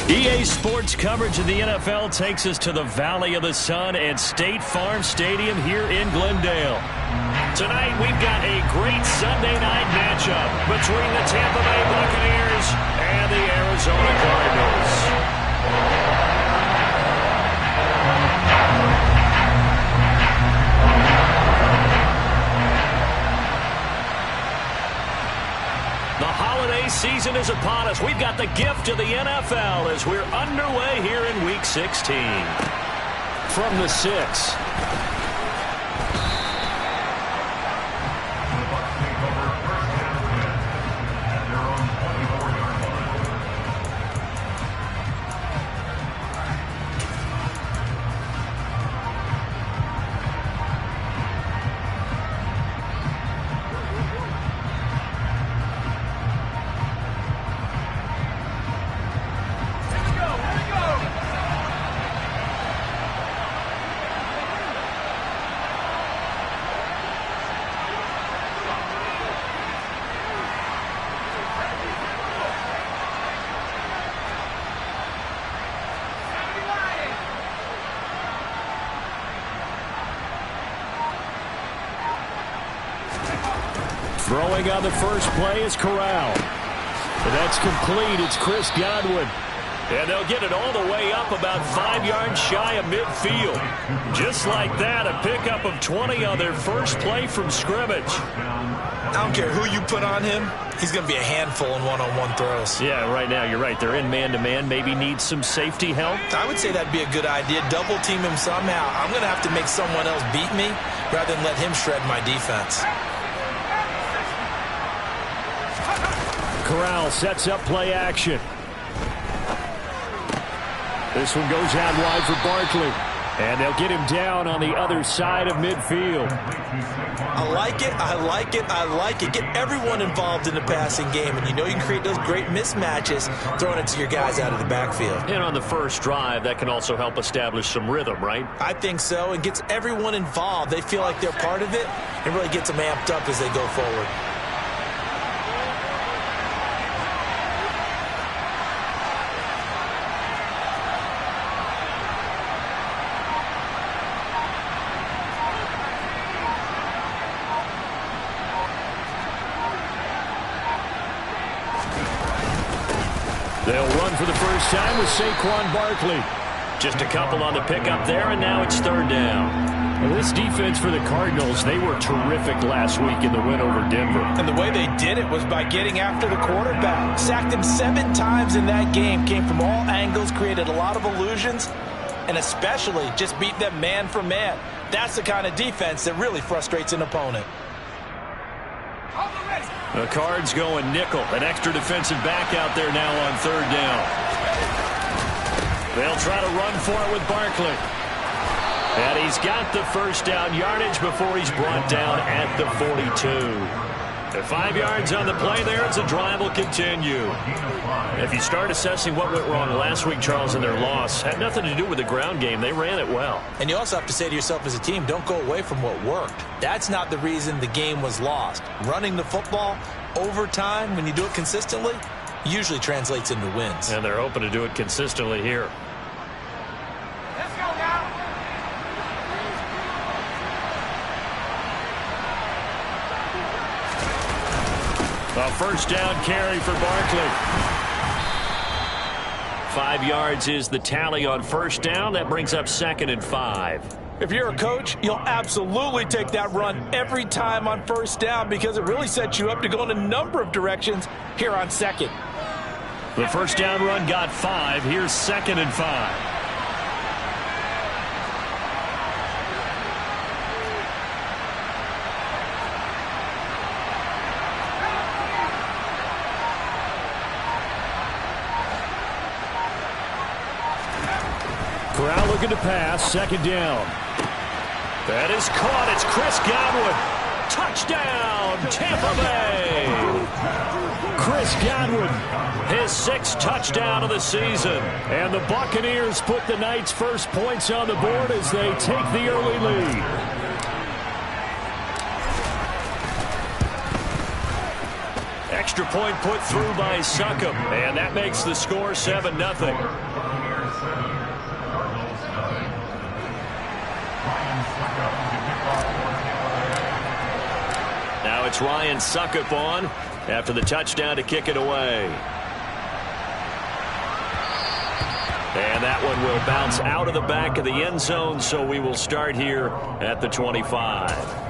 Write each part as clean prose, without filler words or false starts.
EA Sports coverage of the NFL takes us to the Valley of the Sun and State Farm Stadium here in Glendale. Tonight, we've got a great Sunday night matchup between the Tampa Bay Buccaneers and the Arizona Cardinals. The holiday season is upon us. We've got the gift of the NFL as we're underway here in Week 16. From the 6. Throwing on the first play is Corral. And that's complete. It's Chris Godwin. And they'll get it all the way up about 5 yards shy of midfield. Just like that, a pickup of 20 on their first play from scrimmage. I don't care who you put on him. He's going to be a handful in one-on-one throws. Yeah, right now you're right. They're in man-to-man. Maybe need some safety help. I would say that'd be a good idea. Double team him somehow. I'm going to have to make someone else beat me rather than let him shred my defense. Corral sets up play action. This one goes out wide for Barkley. And they'll get him down on the other side of midfield. I like it, I like it, I like it. Get everyone involved in the passing game. And you know you can create those great mismatches throwing it to your guys out of the backfield. And on the first drive, that can also help establish some rhythm, right? I think so. It gets everyone involved. They feel like they're part of it. It really gets them amped up as they go forward. They'll run for the first time with Saquon Barkley. Just a couple on the pickup there, and now it's third down. Well, this defense for the Cardinals, they were terrific last week in the win over Denver. And the way they did it was by getting after the quarterback. Sacked him 7 times in that game. Came from all angles, created a lot of illusions, and especially just beat them man for man. That's the kind of defense that really frustrates an opponent. The Cards going nickel. An extra defensive back out there now on third down. They'll try to run for it with Barkley. And he's got the first down yardage before he's brought down at the 42. The 5 yards on the play there as the drive will continue. If you start assessing what went wrong last week, Charles, in their loss, had nothing to do with the ground game. They ran it well. And you also have to say to yourself as a team, don't go away from what worked. That's not the reason the game was lost. Running the football over time, when you do it consistently, usually translates into wins. And they're hoping to do it consistently here. Let's go now. A first down carry for Barkley. 5 yards is the tally on first down. That brings up 2nd and 5. If you're a coach, you'll absolutely take that run every time on first down because it really sets you up to go in a number of directions here on second. The first down run got 5. Here's 2nd and 5. Corral looking to pass. 2nd down. That is caught. It's Chris Godwin. Touchdown, Tampa Bay. Chris Godwin, his 6th touchdown of the season. And the Buccaneers put the night's first points on the board as they take the early lead. extra point put through by Succop, and that makes the score 7-0. Now it's Ryan Succop on after the touchdown to kick it away. And that one will bounce out of the back of the end zone, so we will start here at the 25.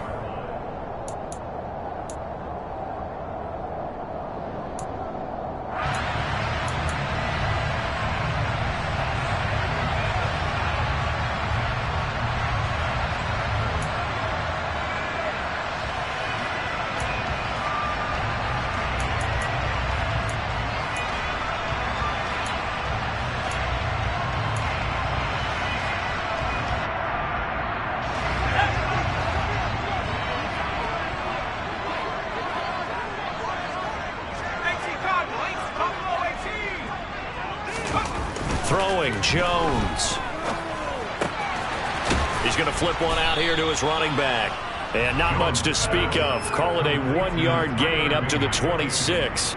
Throwing, Jones. He's going to flip one out here to his running back. And not much to speak of. Call it a 1-yard gain up to the 26.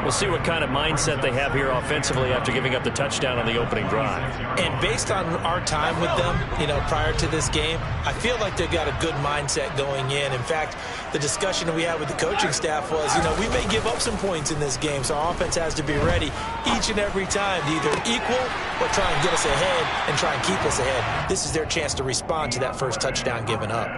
We'll see what kind of mindset they have here offensively after giving up the touchdown on the opening drive. And based on our time with them, prior to this game, I feel like they've got a good mindset going in. In fact, the discussion that we had with the coaching staff was, we may give up some points in this game, so our offense has to be ready each and every time to either equal or try and get us ahead and try and keep us ahead. This is their chance to respond to that first touchdown given up.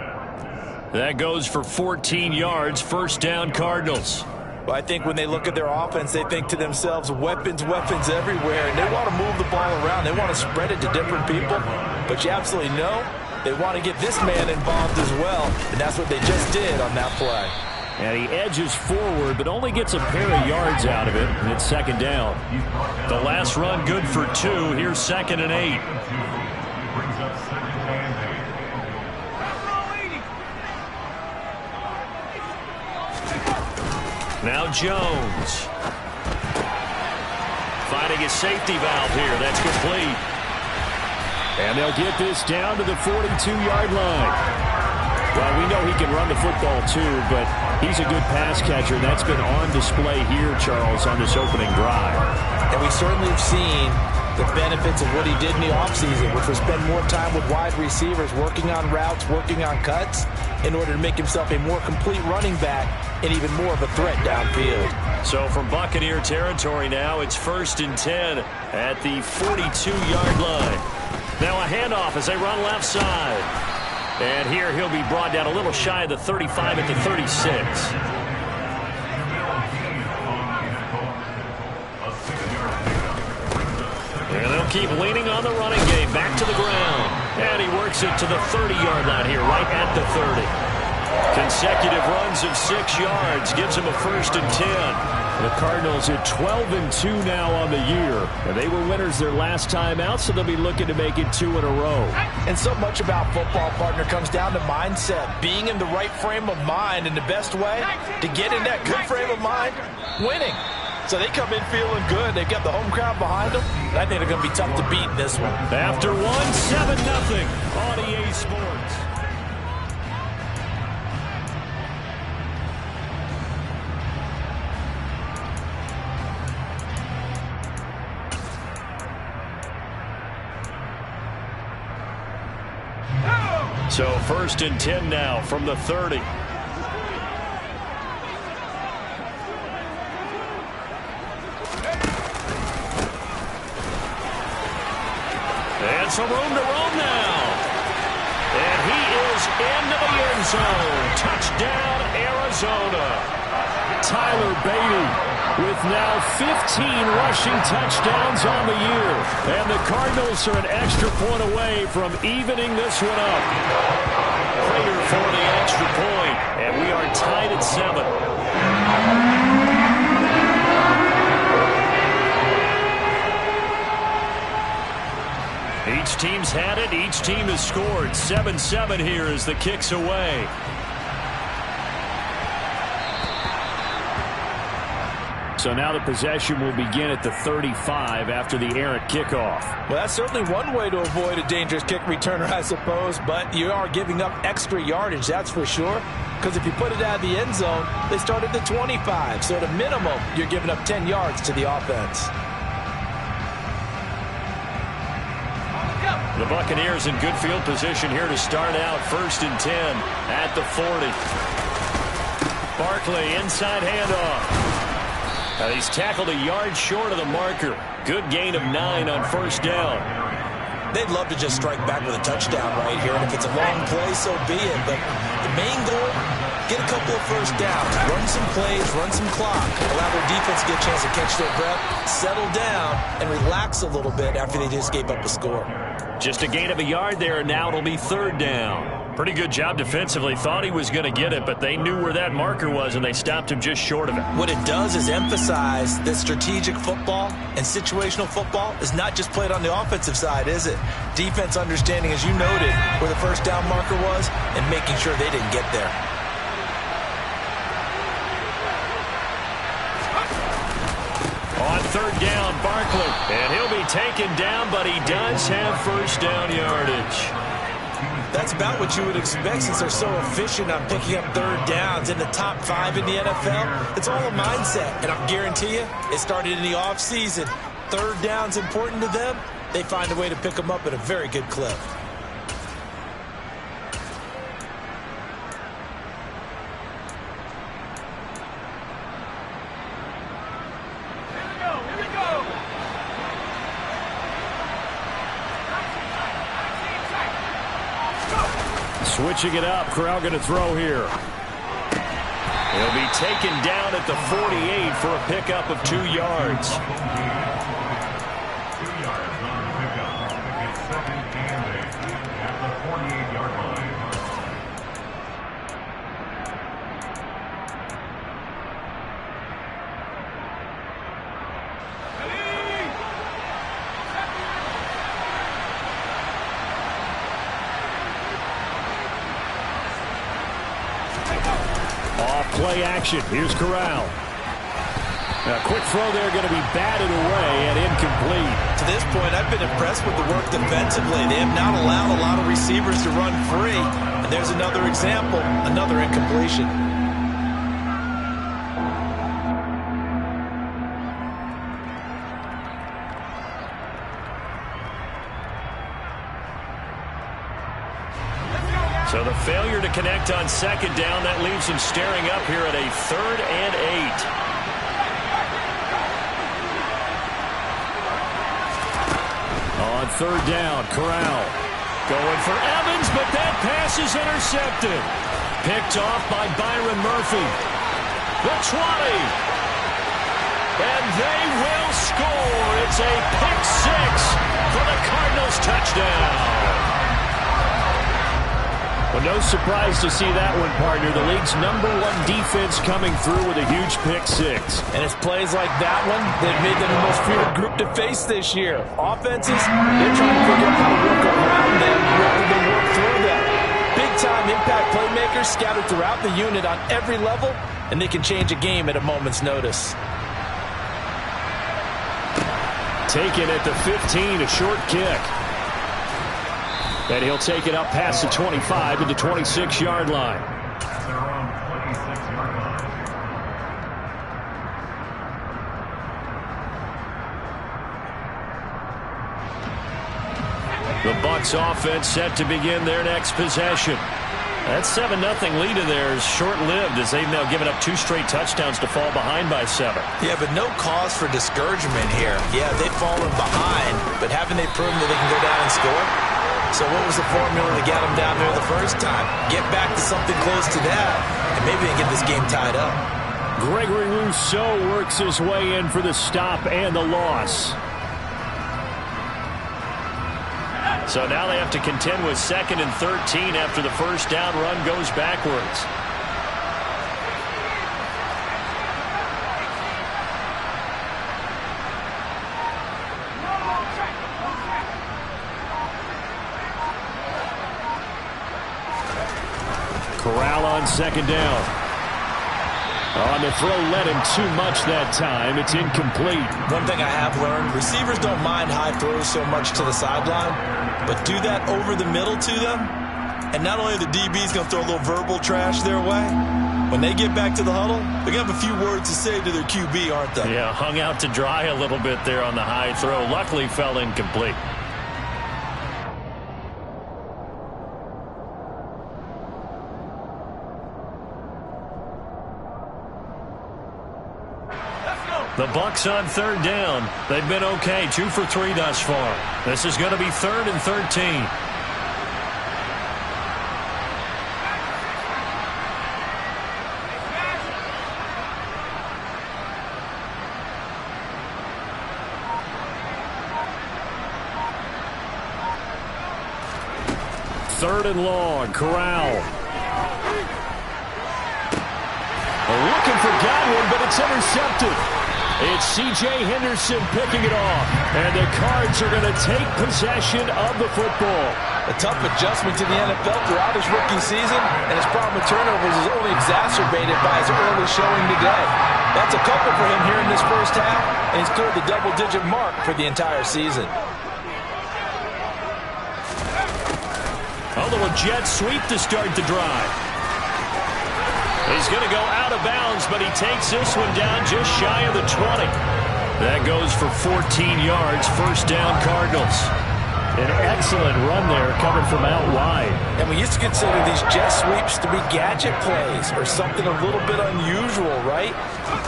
That goes for 14 yards, first down Cardinals. Well, I think when they look at their offense, they think to themselves, weapons, weapons everywhere, and they want to move the ball around. They want to spread it to different people, but you absolutely know they want to get this man involved as well, and that's what they just did on that play. And he edges forward, but only gets a pair of yards out of it, and it's second down. The last run good for 2. Here's 2nd and 8. Now Jones. Finding his safety valve here. That's complete. And they'll get this down to the 42-yard line. Well, we know he can run the football too, but he's a good pass catcher. That's been on display here, Charles, on this opening drive. And we certainly have seen the benefits of what he did in the offseason, which was spend more time with wide receivers, working on routes, working on cuts, in order to make himself a more complete running back and even more of a threat downfield. So from Buccaneer territory now, it's 1st and 10 at the 42-yard line. Now a handoff as they run left side. And here he'll be brought down a little shy of the 35 at the 36. And they'll keep leaning on the running game. Back to the ground. And he works it to the 30-yard line here, right at the 30. Consecutive runs of 6 yards gives him a 1st and 10. The Cardinals at 12-2 now on the year. And they were winners their last time out, so they'll be looking to make it 2 in a row. And so much about football, partner, comes down to mindset. Being in the right frame of mind, and the best way to get in that good frame of mind, winning. So they come in feeling good. They've got the home crowd behind them. And I think they're going to be tough to beat in this one. After 7-0 on EA Sports. So 1st and 10 now from the 30. And some room to roam now. And he is into the end zone. Touchdown, Arizona. Tyler Beatty with now 15 rushing touchdowns on the year. And the Cardinals are an extra point away from evening this one up. Prater for the extra point. And we are tied at 7. Each team's had it. Each team has scored. 7-7 here as the kick's away. So now the possession will begin at the 35 after the errant kickoff. Well, that's certainly one way to avoid a dangerous kick returner, I suppose, but you are giving up extra yardage, that's for sure. Because if you put it out of the end zone, they start at the 25. So at a minimum, you're giving up 10 yards to the offense. The Buccaneers in good field position here to start out 1st and 10 at the 40. Barkley inside handoff. He's tackled a yard short of the marker. Good gain of 9 on 1st down. They'd love to just strike back with a touchdown right here, and if it's a long play, so be it. But the main goal, get a couple of 1st downs, run some plays, run some clock, allow their defense to get a chance to catch their breath, settle down, and relax a little bit after they just gave up a score. Just a gain of a yard there, and now it'll be 3rd down. Pretty good job defensively. Thought he was going to get it, but they knew where that marker was, and they stopped him just short of it. What it does is emphasize that strategic football and situational football is not just played on the offensive side, is it? Defense understanding, as you noted, where the 1st down marker was and making sure they didn't get there. On 3rd down, Barkley. And he'll be taken down, but he does have 1st down yardage. That's about what you would expect since they're so efficient on picking up 3rd downs in the top 5 in the NFL. It's all a mindset, and I'll guarantee you it started in the offseason. 3rd down's important to them. They find a way to pick them up at a very good clip. Switching it up, Corral going to throw here. He'll be taken down at the 48 for a pickup of 2 yards. 2 yards on the pickup. It's 2nd and 8 at the 48-yard line. Play action. Here's Corral. A quick throw there going to be batted away and incomplete. To this point, I've been impressed with the work defensively. They have not allowed a lot of receivers to run free. And there's another example, another incompletion. So the failure to connect on 2nd down, that leaves him staring up here at a 3rd and 8. On 3rd down, Corral going for Evans, but that pass is intercepted. Picked off by Byron Murphy. The 20. And they will score. It's a pick 6 for the Cardinals touchdown. Well, no surprise to see that one, partner. The league's #1 defense coming through with a huge pick 6. And it's plays like that one that made them the most feared group to face this year. Offenses, they're trying to figure out how to work around them rather than work through them. Big-time impact playmakers scattered throughout the unit on every level, and they can change a game at a moment's notice. Taken at the 15, a short kick. And he'll take it up past the 25 to the 26-yard line. At their own 26-yard line. The Bucs offense set to begin their next possession. That 7-0 lead of theirs short-lived as they've now given up 2 straight touchdowns to fall behind by 7. Yeah, but no cause for discouragement here. Yeah, they've fallen behind, but haven't they proven that they can go down and score? So what was the formula to get them down there the first time? Get back to something close to that, and maybe they can get this game tied up. Gregory Rousseau works his way in for the stop and the loss. So now they have to contend with 2nd and 13 after the 1st down run goes backwards. Corral on 2nd down. Oh, and the throw led him too much that time. It's incomplete. One thing I have learned, receivers don't mind high throws so much to the sideline, but do that over the middle to them, and not only are the DBs going to throw a little verbal trash their way, when they get back to the huddle, they're going to have a few words to say to their QB, aren't they? Yeah, hung out to dry a little bit there on the high throw. Luckily fell incomplete. The Bucs on third down. They've been okay, 2 for 3 thus far. This is going to be 3rd and 13. Third and long, Corral. Looking for Godwin, but it's intercepted. It's C.J. Henderson picking it off. And the Cards are going to take possession of the football. A tough adjustment to the NFL throughout his rookie season, and his problem with turnovers is only exacerbated by his early showing today. That's a couple for him here in this first half, and he's cleared the double-digit mark for the entire season. A little jet sweep to start the drive. He's going to go out of bounds, but he takes this one down just shy of the 20. That goes for 14 yards, first down Cardinals. An excellent run there coming from out wide. And we used to consider these jet sweeps to be gadget plays or something a little bit unusual, right?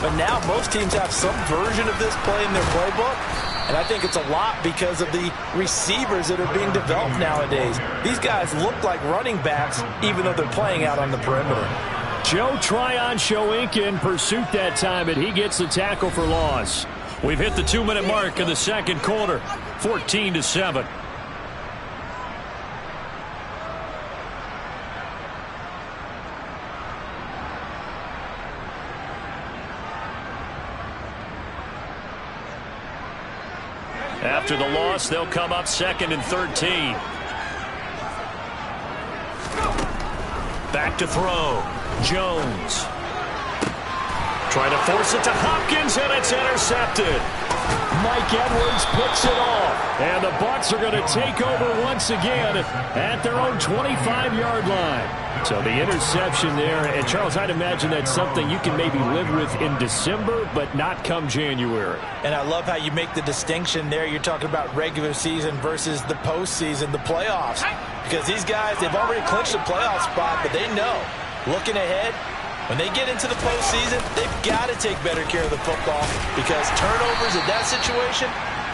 But now most teams have some version of this play in their playbook. And I think it's a lot because of the receivers that are being developed nowadays. These guys look like running backs even though they're playing out on the perimeter. Joe Tryon Shoink in pursuit that time, and he gets the tackle for loss. We've hit the 2-minute mark in the second quarter, 14-7. After the loss, they'll come up 2nd and 13. Back to throw. Jones. Trying to force it to Hopkins, and it's intercepted. Mike Edwards picks it off. And the Bucs are going to take over once again at their own 25-yard line. So the interception there. And, Charles, I'd imagine that's something you can maybe live with in December, but not come January. And I love how you make the distinction there. You're talking about regular season versus the postseason, the playoffs. Because these guys, they've already clinched the playoff spot, but they know, looking ahead, when they get into the postseason, they've got to take better care of the football because turnovers in that situation,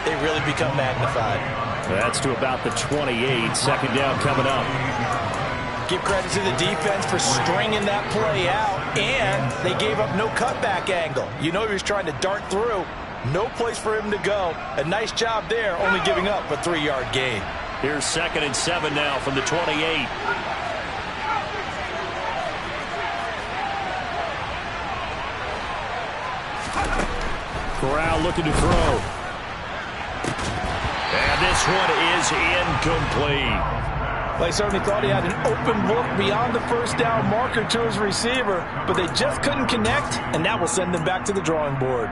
they really become magnified. That's to about the 28. Second down coming up. Give credit to the defense for stringing that play out, and they gave up no cutback angle. You know he was trying to dart through. No place for him to go. A nice job there, only giving up a 3-yard gain. Here's 2nd and 7 now from the 28. Corral looking to throw. And this one is incomplete. They certainly thought he had an open look beyond the first down marker to his receiver, but they just couldn't connect, and that will send them back to the drawing board.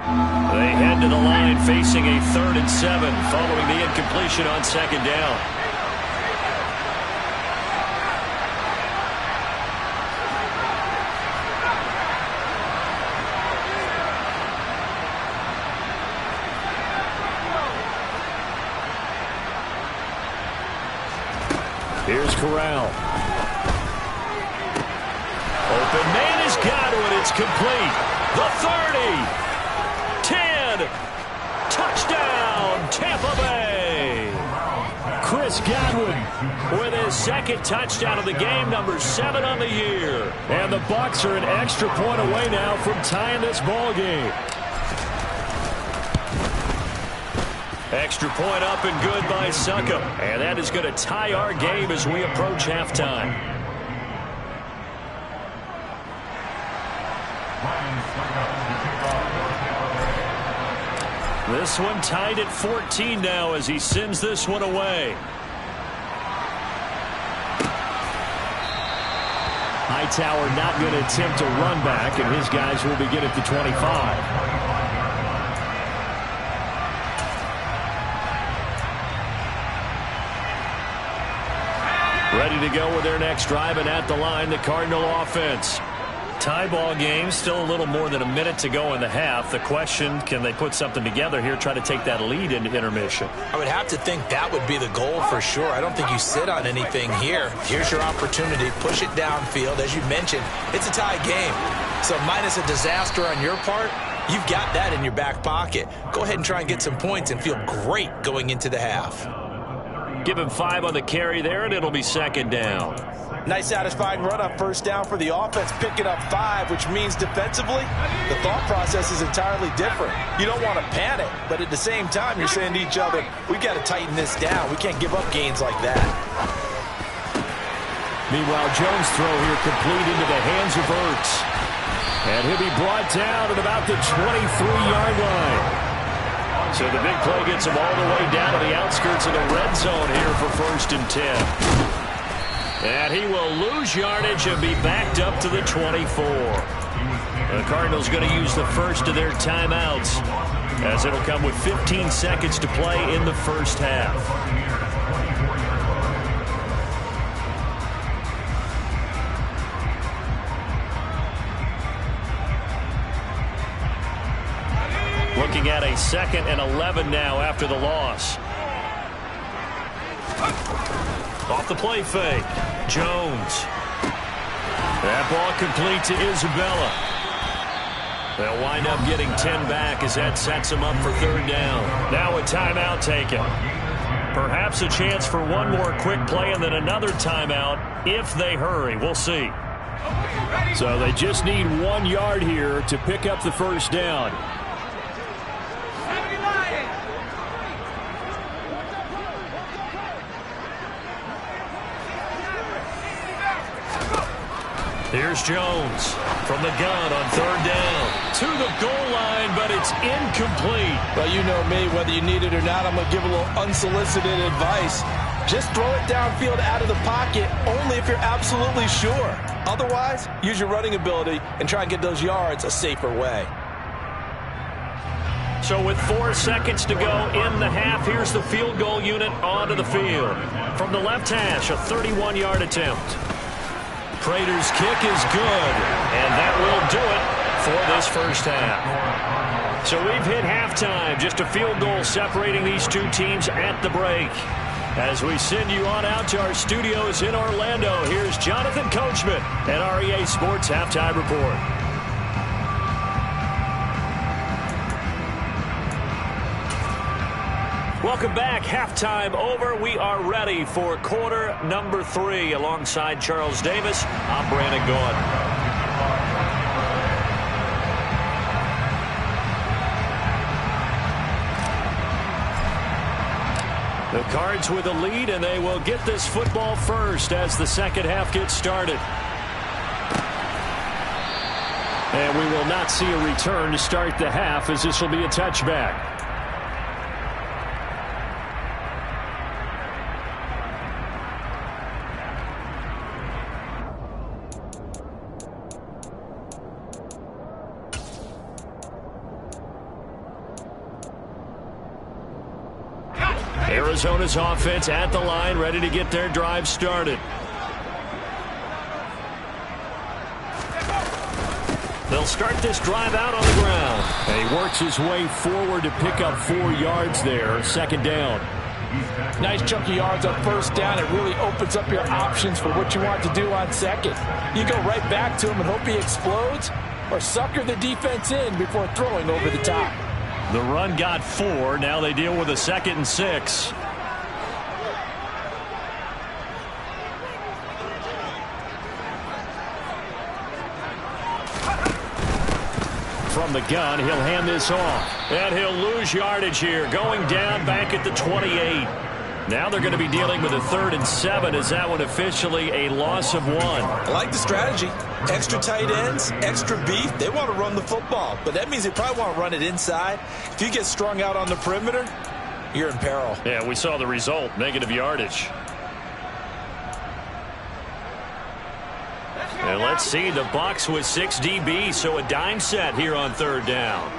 They head to the line facing a 3rd and 7 following the incompletion on 2nd down. Here's Corral. Open man is Godwin. It's complete. The 30. 10. Touchdown, Tampa Bay. Chris Godwin with his 2nd touchdown of the game, number 7 on the year. And the Bucs are an extra point away now from tying this ball game. Extra point up and good by Succop. And that is going to tie our game as we approach halftime. This one tied at 14 now as he sends this one away. Hightower not going to attempt a run back, and his guys will begin at the 25. Ready to go with their next drive, and at the line, the Cardinal offense. Tie ball game, still a little more than a minute to go in the half. The question, can they put something together here, try to take that lead into intermission? I would have to think that would be the goal for sure. I don't think you sit on anything here. Here's your opportunity. Push it downfield. As you mentioned, it's a tie game. So minus a disaster on your part, you've got that in your back pocket. Go ahead and try and get some points and feel great going into the half. Give him 5 on the carry there, and it'll be second down. Nice satisfying run up first down for the offense, picking up 5, which means defensively, the thought process is entirely different. You don't want to panic, but at the same time, you're saying to each other, we've got to tighten this down. We can't give up gains like that. Meanwhile, Jones' throw here complete into the hands of Ertz. And he'll be brought down at about the 23-yard line. So the big play gets him all the way down to the outskirts of the red zone here for 1st and 10. And he will lose yardage and be backed up to the 24. The Cardinals going to use the first of their timeouts, as it'll come with 15 seconds to play in the first half. Looking at a 2nd and 11 now after the loss. Off the play fake. Jones. That ball complete to Isabella. They'll wind up getting 10 back as that sets them up for 3rd down. Now a timeout taken. Perhaps a chance for one more quick play and then another timeout if they hurry. We'll see. So they just need 1 yard here to pick up the first down. Here's Jones from the gun on 3rd down. To the goal line, but it's incomplete. Well, you know me, whether you need it or not, I'm going to give a little unsolicited advice. Just throw it downfield out of the pocket only if you're absolutely sure. Otherwise, use your running ability and try and get those yards a safer way. So with 4 seconds to go in the half, here's the field goal unit onto the field. From the left hash, a 31-yard attempt. Prater's kick is good, and that will do it for this first half. So we've hit halftime, just a field goal separating these two teams at the break. As we send you on out to our studios in Orlando, here's Jonathan Coachman at REA Sports Halftime Report. Welcome back. Halftime over. We are ready for quarter number 3. Alongside Charles Davis, I'm Brandon Gaudin. The Cards with a lead, and they will get this football first as the second half gets started. And we will not see a return to start the half, as this will be a touchback. Arizona's offense at the line, ready to get their drive started. They'll start this drive out on the ground. And he works his way forward to pick up 4 yards there. 2nd down. Nice chunky yards on 1st down. It really opens up your options for what you want to do on 2nd. You go right back to him and hope he explodes, or sucker the defense in before throwing over the top. The run got 4. Now they deal with a 2nd and 6. From the gun, he'll hand this off. And he'll lose yardage here. Going down back at the 28. Now they're going to be dealing with a 3rd and 7. Is that one officially a loss of 1? I like the strategy. Extra tight ends, extra beef. They want to run the football, but that means they probably want to run it inside. If you get strung out on the perimeter, you're in peril. Yeah, we saw the result. Negative yardage. Let's go And let's see, the Bucs with 6 DBs, so a dime set here on third down.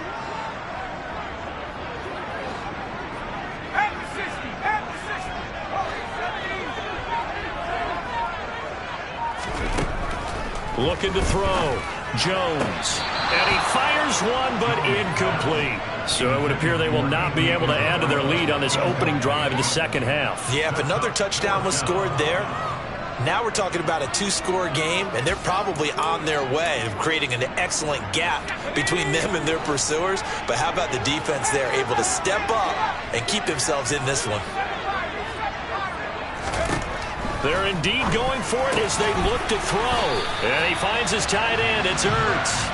Looking to throw. Jones. And he fires one, but incomplete. So it would appear they will not be able to add to their lead on this opening drive in the second half. Yeah, if another touchdown was scored there, now we're talking about a 2-score game, and they're probably on their way of creating an excellent gap between them and their pursuers. But how about the defense there, able to step up and keep themselves in this one? They're indeed going for it as they look to throw. And he finds his tight end. It's Ertz.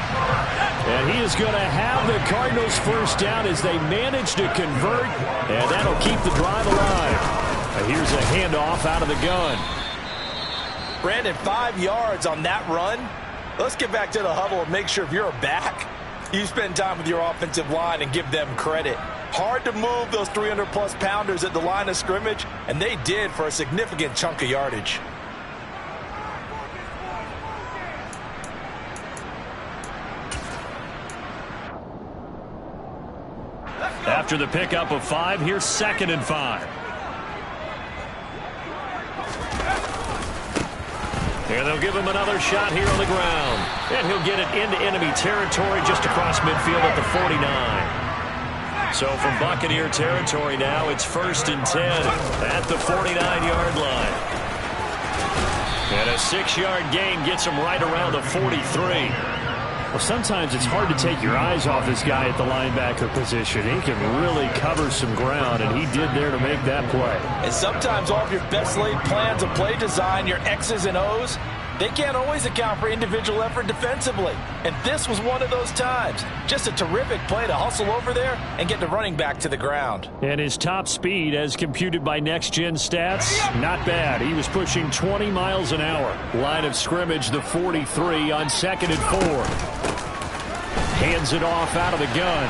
And he is going to have the Cardinals first down as they manage to convert. And that'll keep the drive alive. And here's a handoff out of the gun. Brandon, 5 yards on that run. Let's get back to the huddle and make sure if you're a back, you spend time with your offensive line and give them credit. Hard to move those 300-plus pounders at the line of scrimmage, and they did for a significant chunk of yardage. After the pickup of 5, here's 2nd and 5. And they'll give him another shot here on the ground. And he'll get it into enemy territory just across midfield at the 49. So from Buccaneer territory now, it's 1st and 10 at the 49-yard line. And a 6-yard gain gets him right around the 43. Well, sometimes it's hard to take your eyes off this guy at the linebacker position. He can really cover some ground, and he did there to make that play. And sometimes all of your best laid plans of play design, your X's and O's, they can't always account for individual effort defensively. And this was one of those times. Just a terrific play to hustle over there and get the running back to the ground. And his top speed, as computed by Next Gen Stats, not bad. He was pushing 20 miles an hour. Line of scrimmage, the 43 on 2nd and 4. Hands it off out of the gun.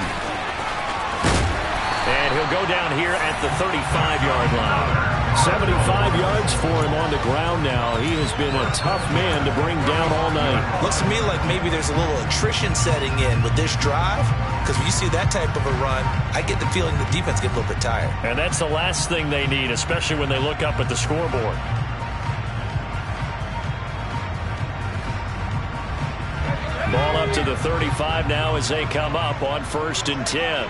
And he'll go down here at the 35-yard line. 75 yards for him on the ground now. He has been a tough man to bring down all night. Looks to me like maybe there's a little attrition setting in with this drive, because when you see that type of a run, I get the feeling the defense gets a little bit tired. And that's the last thing they need, especially when they look up at the scoreboard. Ball up to the 35 now as they come up on 1st and 10.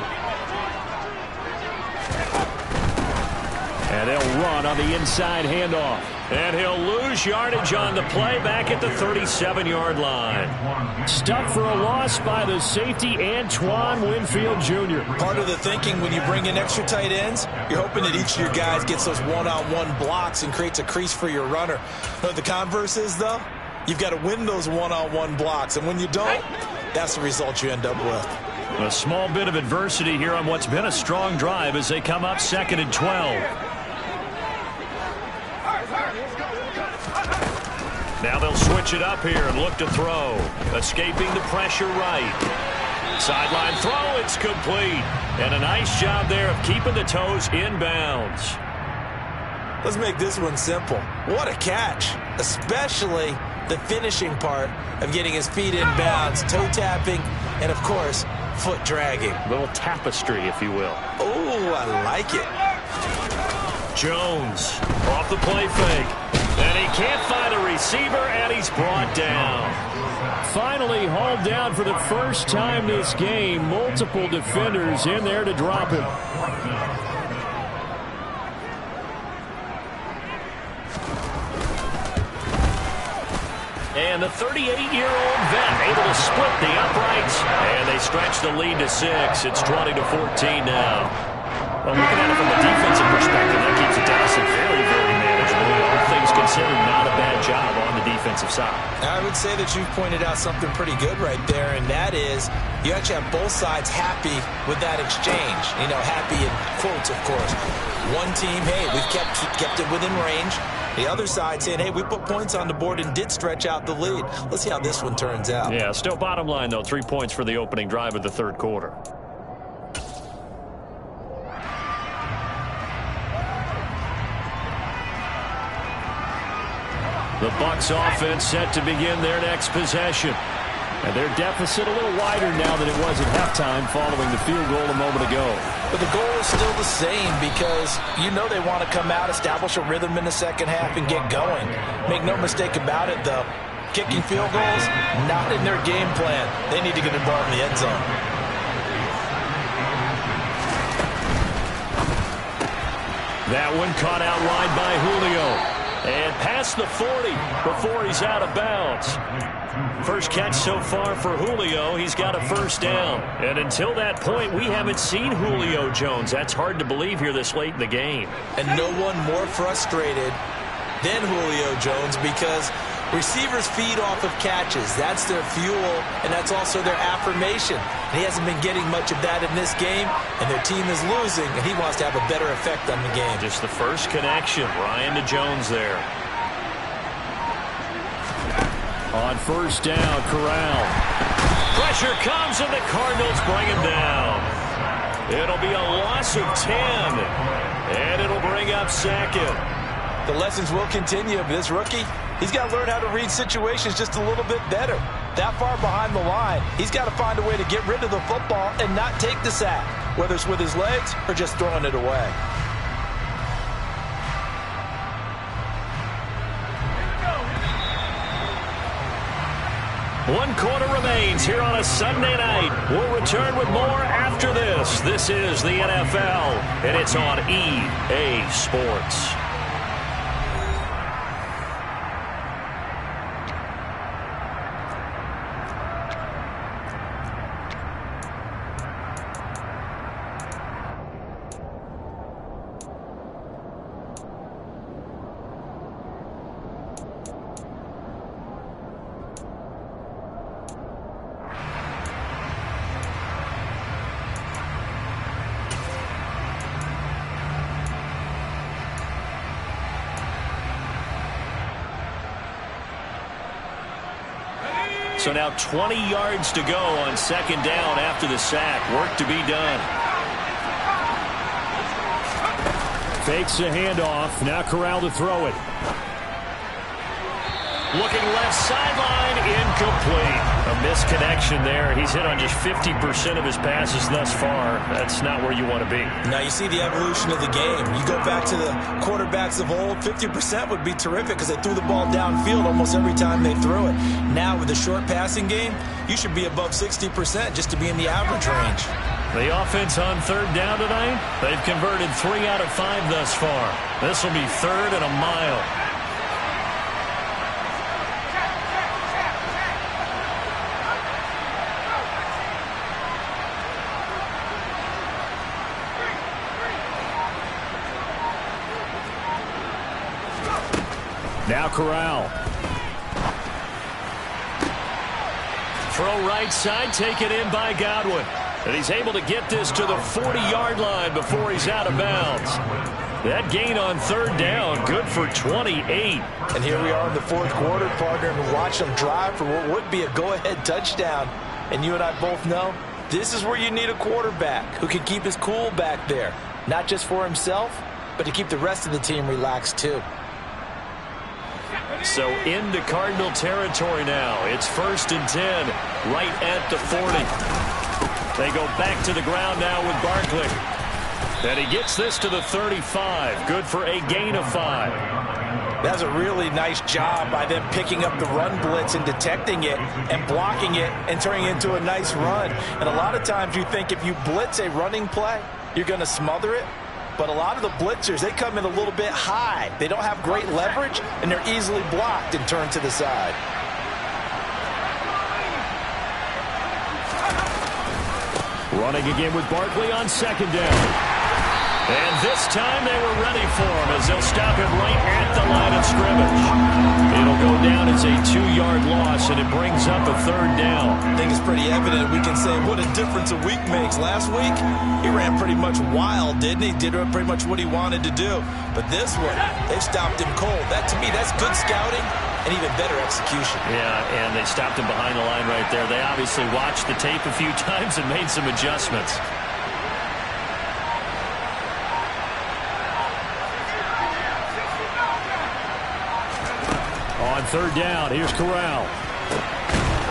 And they'll run on the inside handoff. And he'll lose yardage on the play back at the 37-yard line. Stuck for a loss by the safety, Antoine Winfield Jr. Part of the thinking when you bring in extra tight ends, you're hoping that each of your guys gets those one-on-one blocks and creates a crease for your runner. But the converse is, though, you've got to win those one-on-one blocks. And when you don't, that's the result you end up with. A small bit of adversity here on what's been a strong drive as they come up 2nd and 12. Now they'll switch it up here and look to throw. Escaping the pressure right. Sideline throw, it's complete. And a nice job there of keeping the toes inbounds. Let's make this one simple. What a catch, especially the finishing part of getting his feet in bounds, toe tapping, and of course, foot dragging. A little tapestry, if you will. Oh, I like it. Jones off the play fake. And he can't find a receiver, and he's brought down. Finally hauled down for the first time this game. Multiple defenders in there to drop him. And the 38-year-old vet able to split the uprights. And they stretch the lead to 6. It's 20-14 now. Well, looking at it from a defensive perspective, that keeps it down to very, very manageable. All things considered, not a bad job on the defensive side. I would say that you've pointed out something pretty good right there, and that is you actually have both sides happy with that exchange. You know, happy in quotes, of course. One team, hey, we've kept it within range. The other side saying, hey, we put points on the board and did stretch out the lead. Let's see how this one turns out. Yeah, still bottom line, though, 3 points for the opening drive of the third quarter. The Bucs offense set to begin their next possession. And their deficit a little wider now than it was at halftime following the field goal a moment ago. But the goal is still the same because you know they want to come out, establish a rhythm in the second half, and get going. Make no mistake about it, though. Kicking field goals, not in their game plan. They need to get involved in the end zone. That one caught out wide by Julio. And past the 40 before he's out of bounds. First catch so far for Julio. He's got a first down. And until that point, we haven't seen Julio Jones. That's hard to believe here this late in the game. And no one more frustrated than Julio Jones because receivers feed off of catches. That's their fuel, and that's also their affirmation. And he hasn't been getting much of that in this game, and their team is losing, and he wants to have a better effect on the game. Just the first connection, Ryan to Jones there. On first down, Corral. Pressure comes, and the Cardinals bring him down. It'll be a loss of 10, and it'll bring up second. The lessons will continue. This rookie, he's got to learn how to read situations just a little bit better. That far behind the line, he's got to find a way to get rid of the football and not take the sack, whether it's with his legs or just throwing it away. One quarter remains here on a Sunday night. We'll return with more after this. This is the NFL, and it's on EA Sports. So now 20 yards to go on second down after the sack. Work to be done. Fakes the handoff. Now Corral to throw it. Looking left sideline, incomplete. A misconnection there. He's hit on just 50% of his passes thus far. That's not where you want to be. Now you see the evolution of the game. You go back to the quarterbacks of old, 50% would be terrific because they threw the ball downfield almost every time they threw it. Now with the short passing game, you should be above 60% just to be in the average range. The offense on third down tonight, they've converted 3 out of 5 thus far. This will be third and a mile. Now Corral. Throw right side, taken in by Godwin. And he's able to get this to the 40-yard line before he's out of bounds. That gain on third down, good for 28. And here we are in the fourth quarter, partner, and watch them drive for what would be a go-ahead touchdown. And you and I both know this is where you need a quarterback who can keep his cool back there. Not just for himself, but to keep the rest of the team relaxed too. So into Cardinal territory now. It's 1st and 10, right at the 40. They go back to the ground now with Barkley. And he gets this to the 35. Good for a gain of 5. That's a really nice job by them picking up the run blitz and detecting it and blocking it and turning it into a nice run. And a lot of times you think if you blitz a running play, you're going to smother it. But a lot of the blitzers, they come in a little bit high. They don't have great leverage, and they're easily blocked and turned to the side. Running again with Barkley on second down. And this time they were ready for him as they'll stop him right at the line of scrimmage. It'll go down as a 2-yard loss, and it brings up a third down. I think it's pretty evident we can say what a difference a week makes. Last week, he ran pretty much wild, didn't he? Did pretty much what he wanted to do. But this one, they stopped him cold. That, to me, that's good scouting and even better execution. Yeah, and they stopped him behind the line right there. They obviously watched the tape a few times and made some adjustments. On On third down, here's Corral.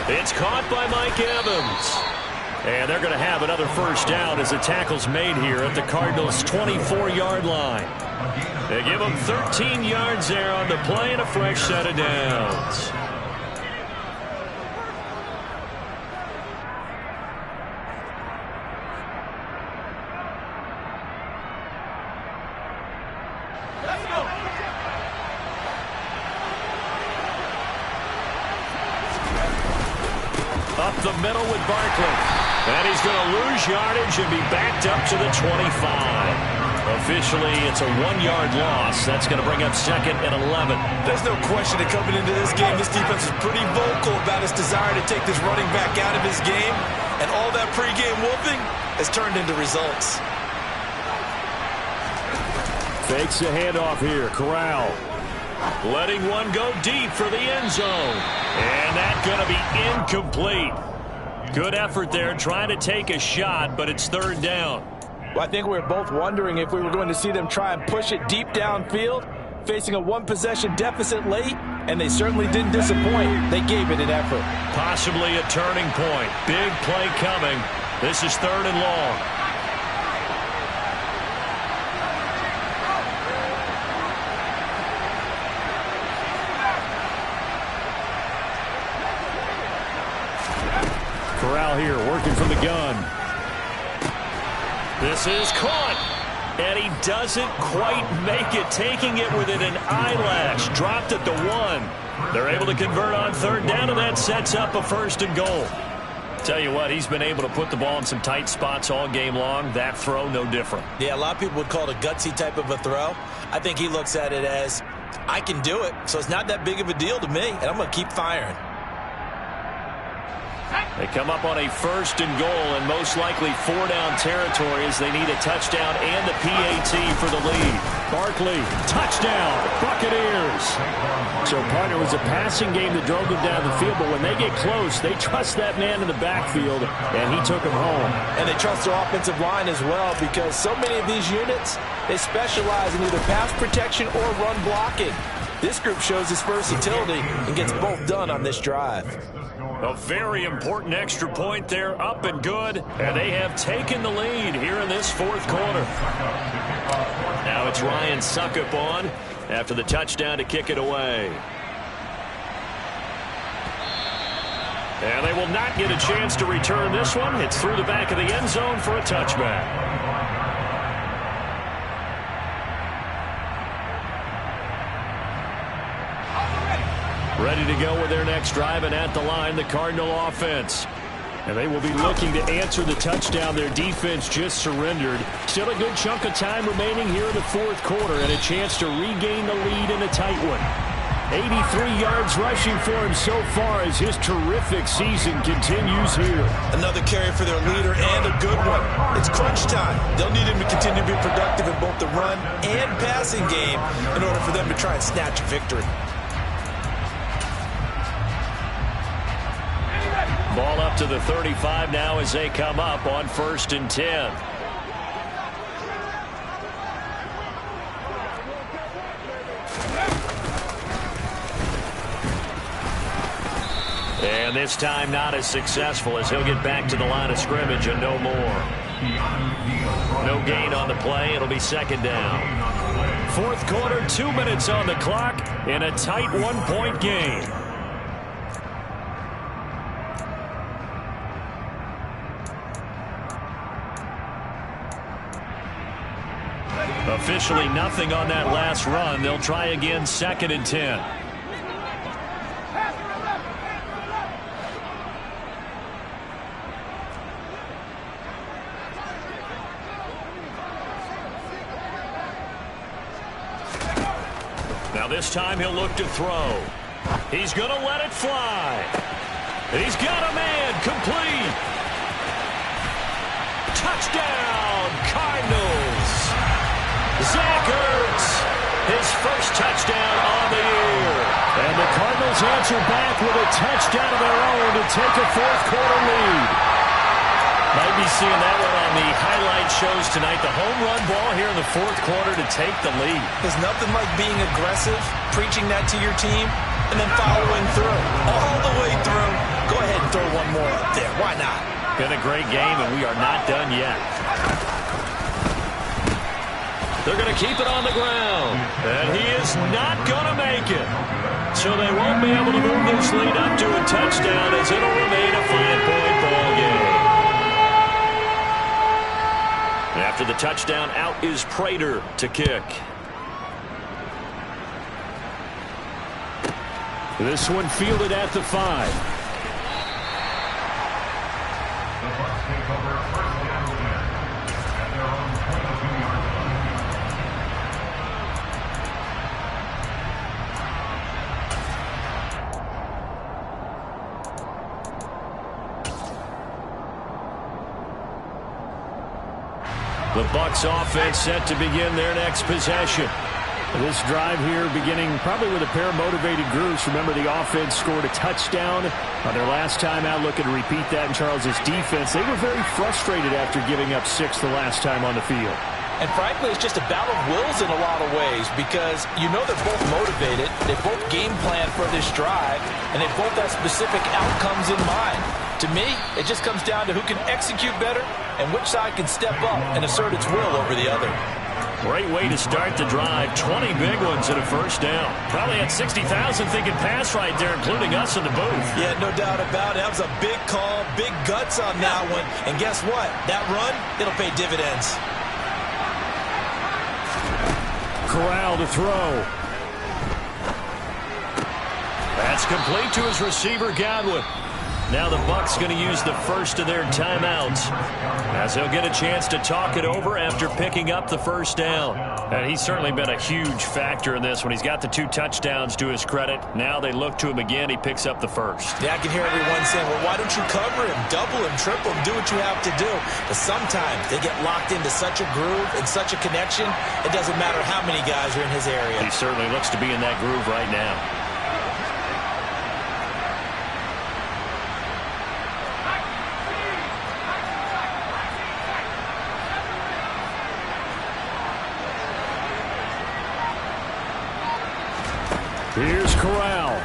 It's caught by Mike Evans. And they're going to have another first down as the tackle's made here at the Cardinals' 24-yard line. They give them 13 yards there on the play and a fresh set of downs. Up the middle with Barkley. And he's going to lose yardage and be backed up to the 25. Officially, it's a 1-yard loss. That's going to bring up 2nd and 11. There's no question that coming into this game, this defense is pretty vocal about its desire to take this running back out of his game. And all that pregame whooping has turned into results. Fakes the handoff here. Corral. Letting one go deep for the end zone. And that's going to be incomplete. Good effort there trying to take a shot, but it's third down. Well, I think we were both wondering if we were going to see them try and push it deep downfield, facing a one-possession deficit late, and they certainly didn't disappoint. They gave it an effort. Possibly a turning point. Big play coming. This is third and long. Corral here working from the gun. This is caught. And he doesn't quite make it, taking it within an eyelash. Dropped at the 1. They're able to convert on third down, and that sets up a 1st and goal. Tell you what, he's been able to put the ball in some tight spots all game long. That throw, no different. Yeah, a lot of people would call it a gutsy type of a throw. I think he looks at it as, I can do it, so it's not that big of a deal to me, and I'm going to keep firing. They come up on a 1st and goal, and most likely 4-down territory as they need a touchdown and the PAT for the lead. Barkley, touchdown, Buccaneers. So, partner, it was a passing game that drove them down the field, but when they get close, they trust that man in the backfield, and he took him home. And they trust their offensive line as well, because so many of these units, they specialize in either pass protection or run blocking. This group shows its versatility and gets both done on this drive. A very important extra point there, up and good, and they have taken the lead here in this 4th quarter. Now it's Ryan Suckup on after the touchdown to kick it away. And they will not get a chance to return this one. It's through the back of the end zone for a touchback. Ready to go with their next drive, and at the line, the Cardinal offense. And they will be looking to answer the touchdown their defense just surrendered. Still a good chunk of time remaining here in the 4th quarter, and a chance to regain the lead in a tight one. 83 yards rushing for him so far as his terrific season continues here. Another carry for their leader, and a good one. It's crunch time. They'll need him to continue to be productive in both the run and passing game in order for them to try and snatch a victory. Ball up to the 35 now as they come up on 1st and 10. And this time not as successful as he'll get back to the line of scrimmage and no more. No gain on the play. It'll be 2nd down. 4th quarter, 2 minutes on the clock in a tight 1-point game. Officially nothing on that last run. They'll try again, 2nd and 10. Now this time he'll look to throw. He's going to let it fly. He's got a man, complete. Touchdown, Cardinals. Zach Ertz, his first touchdown on the year. And the Cardinals answer back with a touchdown of their own to take a 4th quarter lead. Might be seeing that one on the highlight shows tonight. The home run ball here in the 4th quarter to take the lead. There's nothing like being aggressive, preaching that to your team, and then following through. All the way through. Go ahead and throw one more up there. Why not? Been a great game, and we are not done yet. They're going to keep it on the ground. And he is not going to make it. So they won't be able to move this lead up to a touchdown as it'll remain a 5-point ball game. After the touchdown, out is Prater to kick. This one fielded at the 5. The Bucs take over first down 10 at their own 22-yard line. The Bucs offense set to begin their next possession. This drive here beginning probably with a pair of motivated groups. Remember, the offense scored a touchdown on their last time out. Looking to repeat that in Charles's defense. They were very frustrated after giving up 6 the last time on the field. And frankly, it's just a battle of wills in a lot of ways because you know they're both motivated. They both game plan for this drive, and they both have specific outcomes in mind. To me, it just comes down to who can execute better and which side can step up and assert its will over the other. Great way to start the drive. 20 big ones and a first down. Probably had 60,000 thinking pass right there, including us in the booth. Yeah, no doubt about it. That was a big call, big guts on that one. And guess what? That run, it'll pay dividends. Corral to throw. That's complete to his receiver, Godwin. Now the Bucs going to use the first of their timeouts as he'll get a chance to talk it over after picking up the first down. And he's certainly been a huge factor in this when he's got the 2 touchdowns to his credit. Now they look to him again. He picks up the first. Yeah, I can hear everyone saying, well, why don't you cover him, double him, triple him, do what you have to do. But sometimes they get locked into such a groove and such a connection, it doesn't matter how many guys are in his area. He certainly looks to be in that groove right now. Here's Corral.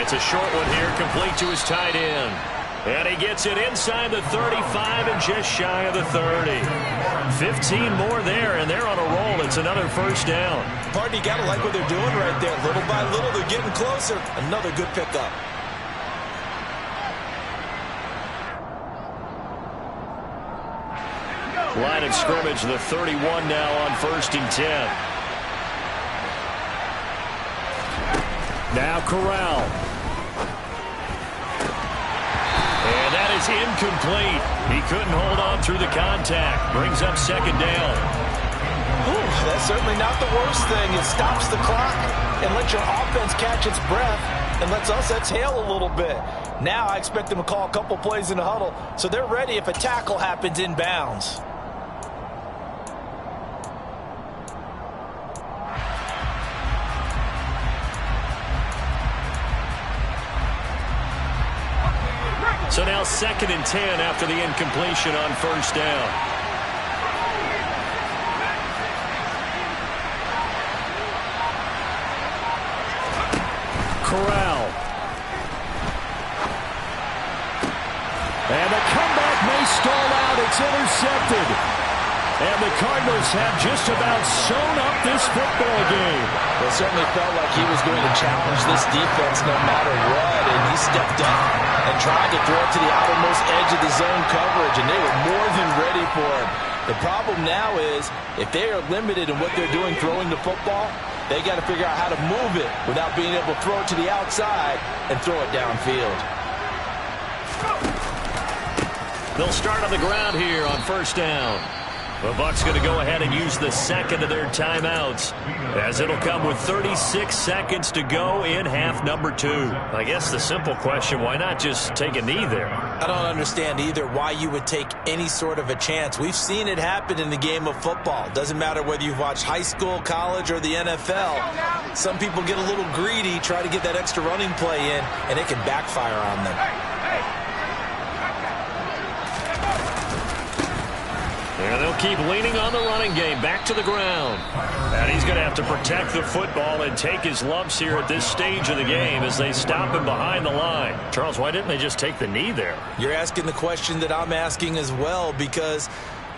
It's a short one here, complete to his tight end. And he gets it inside the 35 and just shy of the 30. 15 more there, and they're on a roll. It's another first down. Pardon, you got to like what they're doing right there. Little by little, they're getting closer. Another good pickup. Line of scrimmage, the 31 now on 1st and 10. Now Corral. And that is incomplete. He couldn't hold on through the contact. Brings up 2nd down. Ooh, that's certainly not the worst thing. It stops the clock and lets your offense catch its breath and lets us exhale a little bit. Now I expect them to call a couple plays in the huddle so they're ready if a tackle happens inbounds. So now 2nd and 10 after the incompletion on 1st down. Corral. And the comeback may stall out. It's intercepted. And the Cardinals have just about sewn up this football game. Well, it certainly felt like he was going to challenge this defense no matter what, and he stepped up and tried to throw it to the outermost edge of the zone coverage, and they were more than ready for him. The problem now is if they are limited in what they're doing throwing the football, they got to figure out how to move it without being able to throw it to the outside and throw it downfield. They'll start on the ground here on 1st down. The Bucs going to go ahead and use the 2nd of their timeouts as it'll come with 36 seconds to go in half number 2. I guess the simple question, why not just take a knee there? I don't understand either why you would take any sort of a chance. We've seen it happen in the game of football. Doesn't matter whether you've watched high school, college, or the NFL. Some people get a little greedy, try to get that extra running play in, and it can backfire on them. And they'll keep leaning on the running game. Back to the ground. And he's going to have to protect the football and take his lumps here at this stage of the game as they stop him behind the line. Charles, why didn't they just take the knee there? You're asking the question that I'm asking as well, because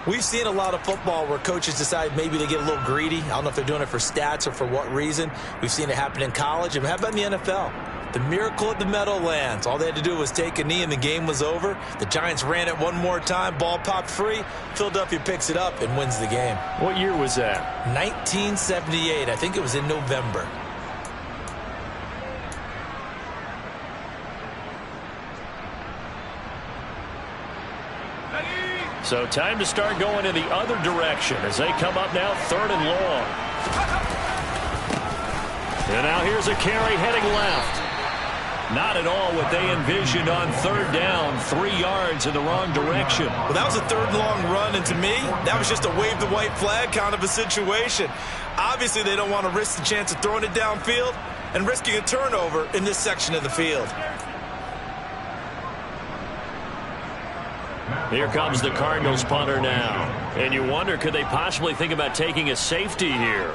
we've seen a lot of football where coaches decide maybe to get a little greedy. I don't know if they're doing it for stats or for what reason. We've seen it happen in college. And how about in the NFL? The miracle at the Meadowlands. All they had to do was take a knee and the game was over. The Giants ran it one more time. Ball popped free. Philadelphia picks it up and wins the game. What year was that? 1978. I think it was in November. So time to start going in the other direction as they come up now 3rd and long. And now here's a carry heading left. Not at all what they envisioned on 3rd down. 3 yards in the wrong direction. Well, that was a 3rd long run, and to me, that was just a wave the white flag kind of a situation. Obviously, they don't want to risk the chance of throwing it downfield and risking a turnover in this section of the field. Here comes the Cardinals punter now. And you wonder, could they possibly think about taking a safety here?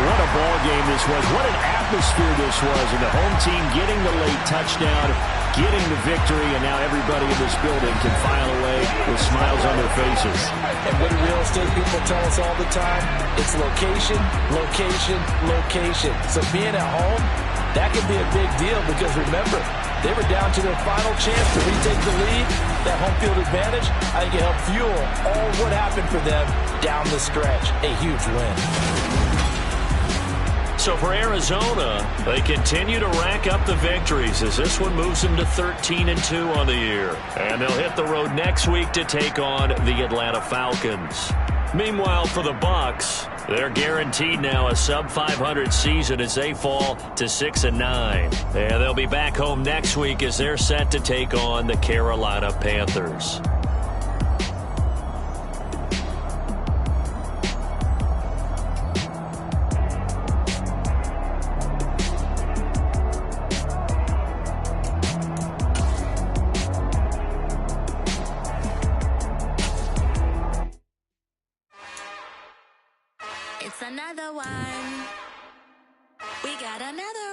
What a ball game this was. What an atmosphere this was. And the home team getting the late touchdown, getting the victory, and now everybody in this building can file away with smiles on their faces. And what do real estate people tell us all the time? It's location, location, location. So being at home, that can be a big deal because remember, they were down to their final chance to retake the lead. That home field advantage, I think it helped fuel all what happened for them down the stretch. A huge win. So for Arizona, they continue to rack up the victories as this one moves them to 13-2 on the year. And they'll hit the road next week to take on the Atlanta Falcons. Meanwhile, for the Bucs, they're guaranteed now a sub-500 season as they fall to 6-9. And they'll be back home next week as they're set to take on the Carolina Panthers. It's another one. We got another